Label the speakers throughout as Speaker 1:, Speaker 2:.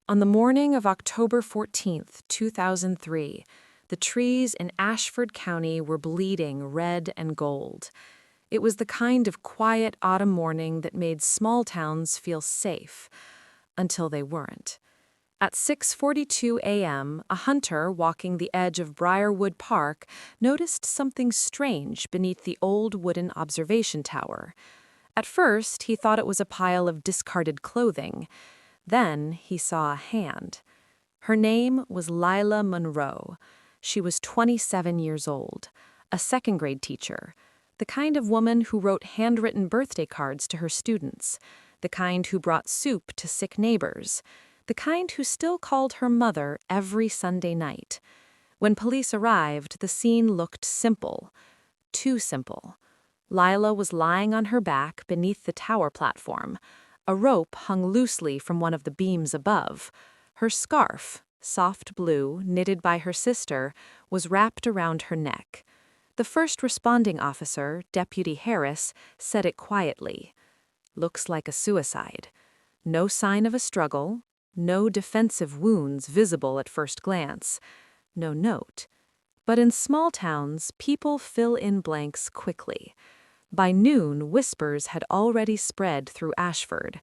Speaker 1: On the morning of October 14th, 2003, the trees in Ashford County were bleeding red and gold. It was the kind of quiet autumn morning that made small towns feel safe, until they weren't. At 6:42 a.m., a hunter walking the edge of Briarwood Park noticed something strange beneath the old wooden observation tower. At first, he thought it was a pile of discarded clothing. Then he saw a hand. Her name was Lila Monroe. She was 27 years old, a second-grade teacher, the kind of woman who wrote handwritten birthday cards to her students, the kind who brought soup to sick neighbors, the kind who still called her mother every Sunday night. When police arrived, the scene looked simple. Too simple. Lila was lying on her back beneath the tower platform. A rope hung loosely from one of the beams above. Her scarf, soft blue, knitted by her sister, was wrapped around her neck. The first responding officer, Deputy Harris, said it quietly. "Looks like a suicide. No sign of a struggle, no defensive wounds visible at first glance, no note." But in small towns, people fill in blanks quickly. By noon, whispers had already spread through Ashford.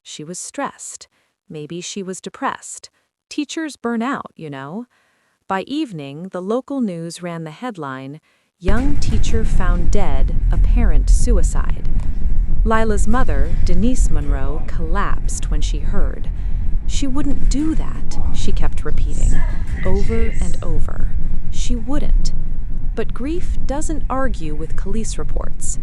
Speaker 1: She was stressed. Maybe she was depressed. Teachers burn out, you know. By evening, the local news ran the headline, "Young teacher found dead, apparent suicide." Lila's mother, Denise Monroe, collapsed when she heard. She wouldn't do that, she kept repeating, over and over. She wouldn't. But grief doesn't argue with police reports.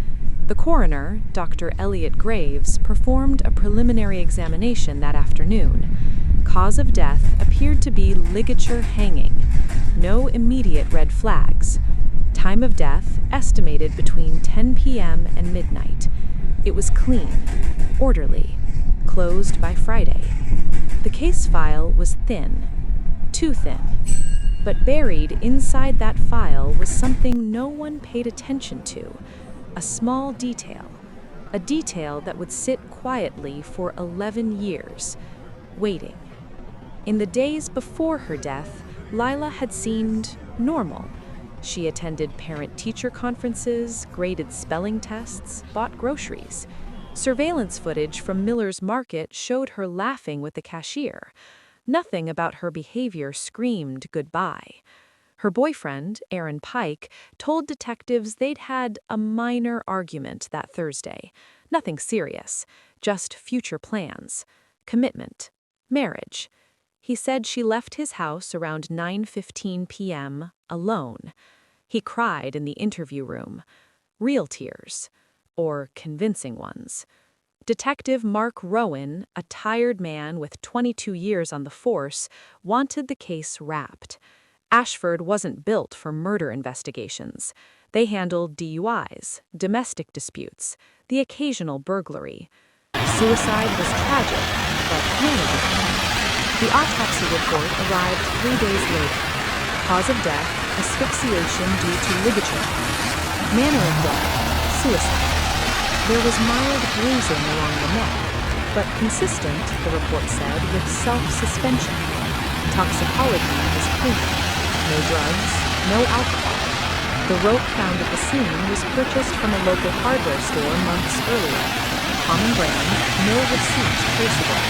Speaker 1: The coroner, Dr. Elliot Graves, performed a preliminary examination that afternoon. Cause of death appeared to be ligature hanging. No immediate red flags. Time of death estimated between 10 p.m. and midnight. It was clean, orderly, closed by Friday. The case file was thin, too thin. But buried inside that file was something no one paid attention to, a small detail, a detail that would sit quietly for 11 years, waiting. In the days before her death, Lila had seemed normal. She attended parent-teacher conferences, graded spelling tests, bought groceries. Surveillance footage from Miller's Market showed her laughing with the cashier. Nothing about her behavior screamed goodbye. Her boyfriend, Aaron Pike, told detectives they'd had a minor argument that Thursday. Nothing serious, just future plans, commitment, marriage. He said she left his house around 9:15 p.m. alone. He cried in the interview room. Real tears, or convincing ones. Detective Mark Rowan, a tired man with 22 years on the force, wanted the case wrapped. Ashford wasn't built for murder investigations. They handled DUIs, domestic disputes, the occasional burglary. Suicide was tragic, but manageable. The autopsy report arrived 3 days later. Cause of death, asphyxiation due to ligature. Manner of death, suicide. There was mild bruising along the neck, but consistent, the report said, with self-suspension. Toxicology was clean. No drugs, no alcohol. The rope found at the scene was purchased from a local hardware store months earlier. Common brand, no receipt traceable.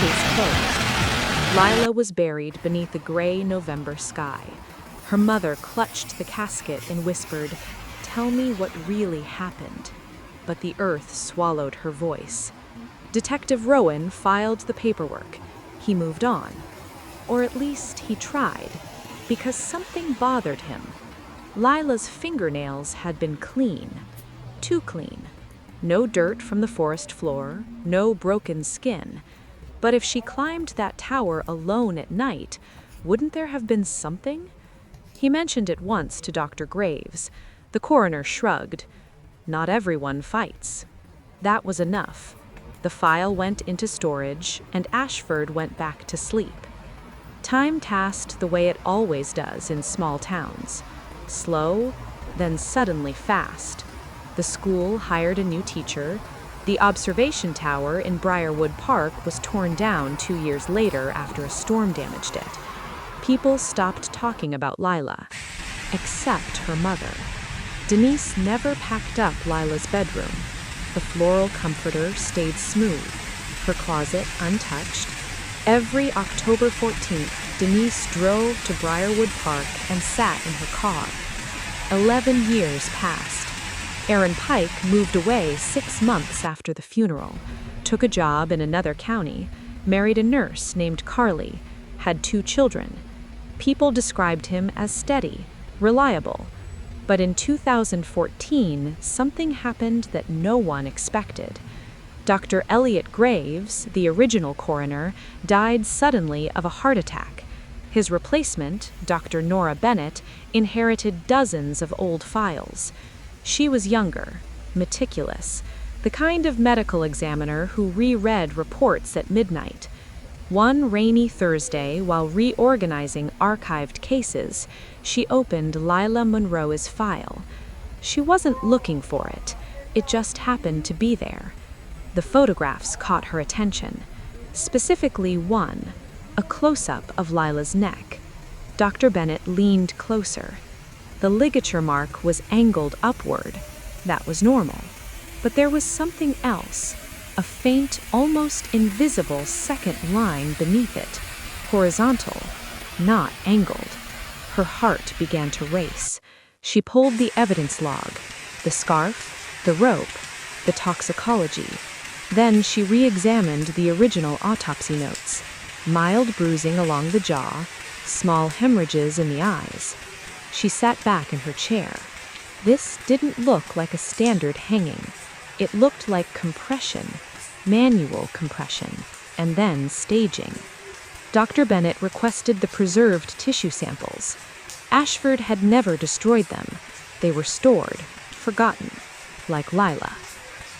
Speaker 1: Case closed. Lila was buried beneath a gray November sky. Her mother clutched the casket and whispered, "Tell me what really happened." But the earth swallowed her voice. Detective Rowan filed the paperwork. He moved on. Or at least he tried, because something bothered him. Lila's fingernails had been clean. Too clean. No dirt from the forest floor, no broken skin. But if she climbed that tower alone at night, wouldn't there have been something? He mentioned it once to Dr. Graves. The coroner shrugged. Not everyone fights. That was enough. The file went into storage, and Ashford went back to sleep. Time passed the way it always does in small towns. Slow, then suddenly fast. The school hired a new teacher. The observation tower in Briarwood Park was torn down 2 years later after a storm damaged it. People stopped talking about Lila, except her mother. Denise never packed up Lila's bedroom. The floral comforter stayed smooth, her closet untouched. Every October 14th, Denise drove to Briarwood Park and sat in her car. 11 years passed. Aaron Pike moved away 6 months after the funeral, took a job in another county, married a nurse named Carly, had 2 children. People described him as steady, reliable. But in 2014, something happened that no one expected. Dr. Elliot Graves, the original coroner, died suddenly of a heart attack. His replacement, Dr. Nora Bennett, inherited dozens of old files. She was younger, meticulous, the kind of medical examiner who reread reports at midnight. One rainy Thursday, while reorganizing archived cases, she opened Lila Monroe's file. She wasn't looking for it. It just happened to be there. The photographs caught her attention, specifically one, a close-up of Lila's neck. Dr. Bennett leaned closer. The ligature mark was angled upward. That was normal. But there was something else, a faint, almost invisible second line beneath it, horizontal, not angled. Her heart began to race. She pulled the evidence log, the scarf, the rope, the toxicology. Then she re-examined the original autopsy notes. Mild bruising along the jaw, small hemorrhages in the eyes. She sat back in her chair. This didn't look like a standard hanging. It looked like compression, manual compression, and then staging. Dr. Bennett requested the preserved tissue samples. Ashford had never destroyed them. They were stored, forgotten, like Lila.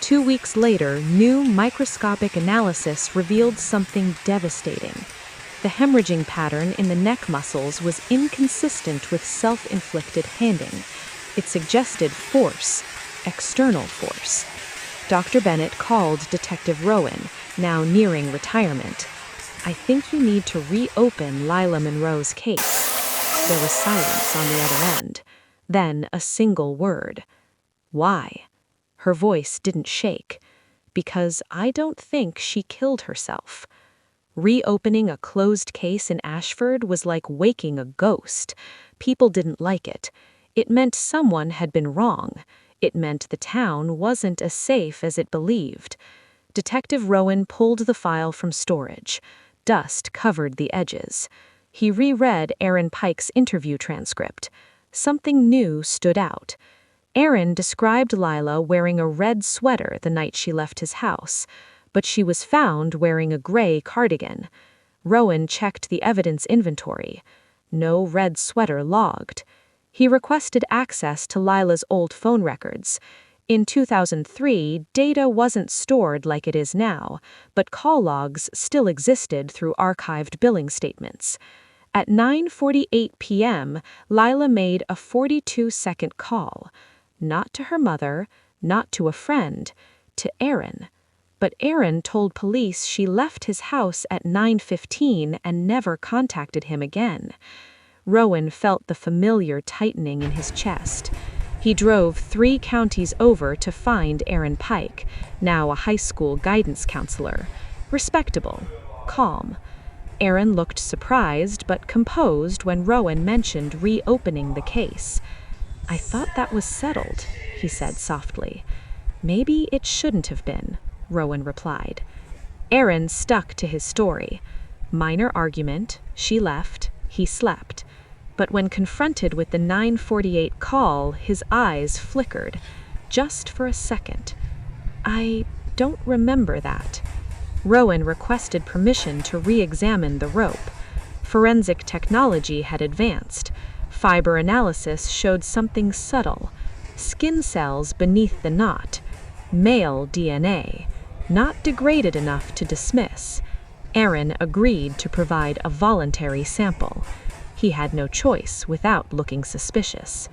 Speaker 1: 2 weeks later, new microscopic analysis revealed something devastating. The hemorrhaging pattern in the neck muscles was inconsistent with self-inflicted handing. It suggested force, external force. Dr. Bennett called Detective Rowan, now nearing retirement. "I think you need to reopen Lila Monroe's case." There was silence on the other end. Then a single word. "Why?" Her voice didn't shake. "Because I don't think she killed herself." Reopening a closed case in Ashford was like waking a ghost. People didn't like it. It meant someone had been wrong. It meant the town wasn't as safe as it believed. Detective Rowan pulled the file from storage. Dust covered the edges. He reread Aaron Pike's interview transcript. Something new stood out. Aaron described Lila wearing a red sweater the night she left his house, but she was found wearing a gray cardigan. Rowan checked the evidence inventory. No red sweater logged. He requested access to Lila's old phone records. In 2003, data wasn't stored like it is now, but call logs still existed through archived billing statements. At 9:48 p.m., Lila made a 42-second call. Not to her mother, not to a friend, to Aaron. But Aaron told police she left his house at 9:15 and never contacted him again. Rowan felt the familiar tightening in his chest. He drove 3 counties over to find Aaron Pike, now a high school guidance counselor. Respectable, calm. Aaron looked surprised but composed when Rowan mentioned reopening the case. "I thought that was settled," he said softly. "Maybe it shouldn't have been," Rowan replied. Aaron stuck to his story. Minor argument, she left, he slept. But when confronted with the 9:48 call, his eyes flickered, just for a second. "I don't remember that." Rowan requested permission to re-examine the rope. Forensic technology had advanced. Fiber analysis showed something subtle. Skin cells beneath the knot. Male DNA. Not degraded enough to dismiss. Aaron agreed to provide a voluntary sample. He had no choice without looking suspicious.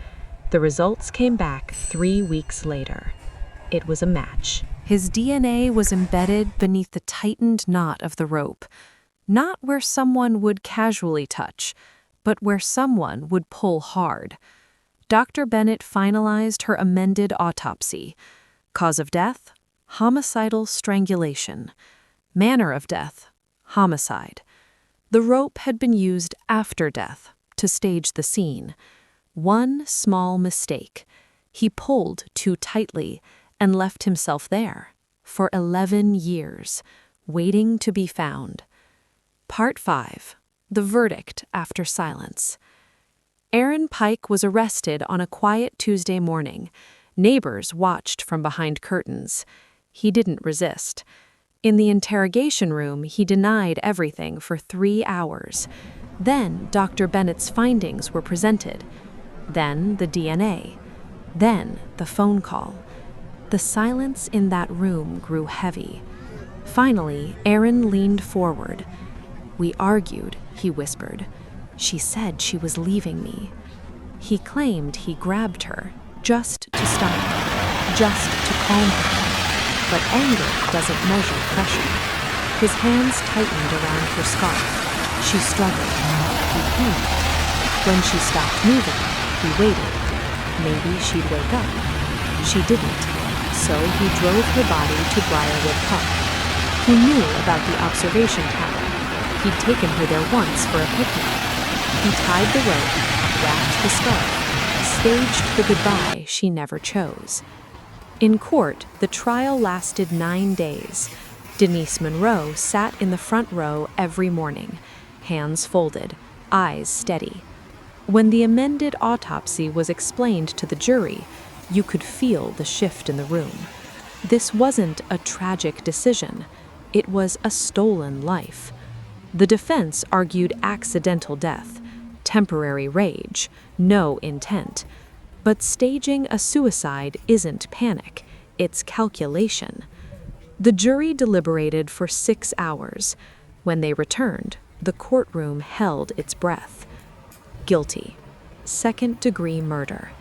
Speaker 1: The results came back 3 weeks later. It was a match. His DNA was embedded beneath the tightened knot of the rope, not where someone would casually touch, but where someone would pull hard. Dr. Bennett finalized her amended autopsy. Cause of death? Homicidal strangulation. Manner of death? Homicide. The rope had been used after death to stage the scene. One small mistake. He pulled too tightly and left himself there for 11 years, waiting to be found. Part 5. The verdict after silence. Aaron Pike was arrested on a quiet Tuesday morning. Neighbors watched from behind curtains. He didn't resist. In the interrogation room, he denied everything for 3 hours. Then Dr. Bennett's findings were presented. Then the DNA. Then the phone call. The silence in that room grew heavy. Finally, Aaron leaned forward. "We argued," he whispered. "She said she was leaving me." He claimed he grabbed her, just to stop her, just to calm her. But anger doesn't measure pressure. His hands tightened around her scarf. She struggled. He panicked. When she stopped moving, he waited. Maybe she'd wake up. She didn't, so he drove her body to Briarwood Park. He knew about the observation tower. He'd taken her there once for a picnic. He tied the rope, wrapped the scarf, staged the goodbye she never chose. In court, the trial lasted 9 days. Denise Monroe sat in the front row every morning, hands folded, eyes steady. When the amended autopsy was explained to the jury, you could feel the shift in the room. This wasn't a tragic decision. It was a stolen life. The defense argued accidental death, temporary rage, no intent. But staging a suicide isn't panic, it's calculation. The jury deliberated for 6 hours. When they returned, the courtroom held its breath. Guilty. Second-degree murder.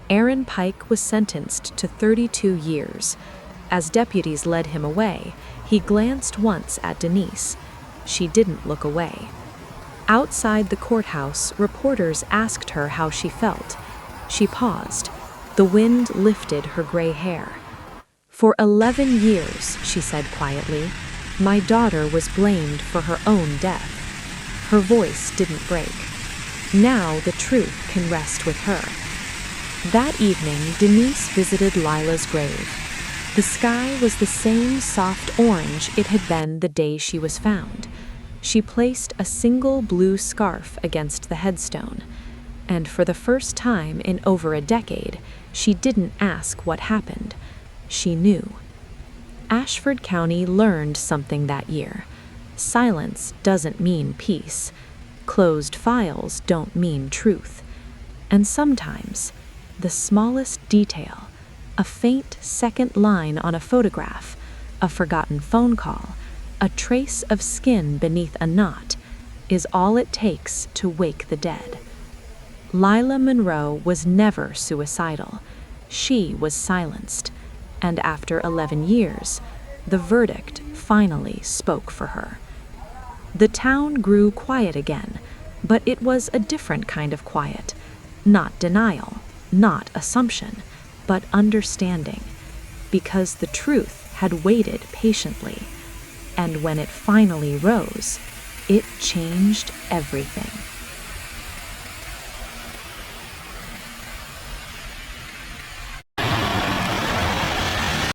Speaker 1: Aaron Pike was sentenced to 32 years. As deputies led him away, he glanced once at Denise. She didn't look away. Outside the courthouse, reporters asked her how she felt. She paused. The wind lifted her gray hair. "For 11 years," she said quietly, "my daughter was blamed for her own death." Her voice didn't break. Now the truth can rest with her. That evening, Denise visited Lila's grave. The sky was the same soft orange it had been the day she was found. She placed a single blue scarf against the headstone. And for the first time in over a decade, she didn't ask what happened. She knew. Ashford County learned something that year. Silence doesn't mean peace. Closed files don't mean truth. And sometimes, the smallest detail, a faint second line on a photograph, a forgotten phone call, a trace of skin beneath a knot, is all it takes to wake the dead. Lila Monroe was never suicidal. She was silenced. And after 11 years, the verdict finally spoke for her. The town grew quiet again, but it was a different kind of quiet. Not denial, not assumption, but understanding. Because the truth had waited patiently. And when it finally rose, it changed everything.